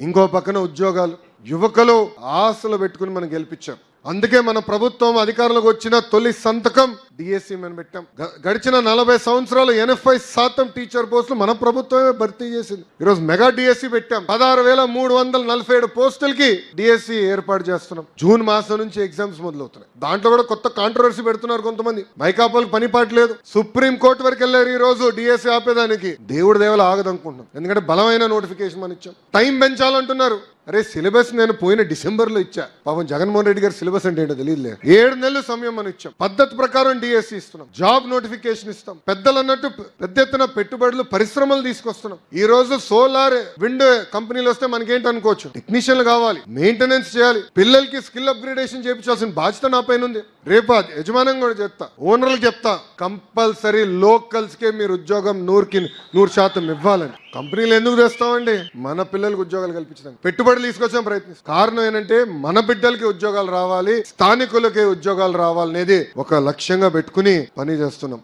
ఇంకో పక్కన ఉద్యోగాలు, యువకులు ఆశలు పెట్టుకుని మనం గెలిపించాం. అందుకే మన ప్రభుత్వం అధికారంలోకి వచ్చిన తొలి సంతకం డిఎస్సి మనం పెట్టాం. గడిచిన 40 సంవత్సరాలు 80% టీచర్ పోస్టులు మన ప్రభుత్వమే భర్తీ చేసింది. ఈరోజు మెగా డిఎస్సి పెట్టాం. 16,347 పోస్టులకి డిఎస్సి ఏర్పాటు చేస్తున్నాం. జూన్ మాసం నుంచి ఎగ్జామ్స్ మొదలవుతున్నాయి. దాంట్లో కూడా కొత్త కాంట్రవర్సీ పెడుతున్నారు కొంతమంది. మైకాపాలకు పని పాట లేదు, సుప్రీం కోర్టు వరకు వెళ్ళారు. ఈ రోజు డిఎస్సి ఆపేదానికి దేవుడి దేవల ఆగదనుకుంటున్నాం. ఎందుకంటే బలమైన నోటిఫికేషన్ మనం ఇచ్చాం. టైం పెంచాలంటున్నారు. అరే సిలబస్ నేను పోయిన డిసెంబర్లో ఇచ్చా. పాపం జగన్మోహన్ రెడ్డి గారు సిలబస్ అంటే ఏంటో తెలియదులే. 7 నెలలు సమయం మనం ఇచ్చాం. పద్ధతి ప్రకారం డిఎస్సి ఇస్తున్నాం. జాబ్ నోటిఫికేషన్ ఇస్తాం. పెద్దలు అన్నట్టు పెద్ద ఎత్తున పెట్టుబడులు, పరిశ్రమలు తీసుకొస్తున్నాం. ఈ రోజు సోలార్, విండ్ కంపెనీలు వస్తే మనకేంటి అనుకోవచ్చు, టెక్నీషియన్లు కావాలి, మెయింటెనెన్స్ చేయాలి, పిల్లలకి స్కిల్ అప్గ్రేడేషన్ చేయించాల్సిన బాధ్యత నా పైన ఉంది. రేపు యజమానం కూడా చెప్తా, ఓనర్లకు చెప్తా, కంపల్సరీ లోకల్స్ కే మీరు ఉద్యోగం 100% ఇవ్వాలని. కంపెనీలు ఎందుకు తెస్తామండి? మన పిల్లలకు ఉద్యోగాలు కల్పించడానికి, పెట్టుబడులు తీసుకొచ్చాం ప్రయత్నిస్తాం. కారణం ఏంటంటే మన బిడ్డలకి ఉద్యోగాలు రావాలి, స్థానికులకి ఉద్యోగాలు రావాలనేది ఒక లక్ష్యంగా పెట్టుకుని పని చేస్తున్నాం.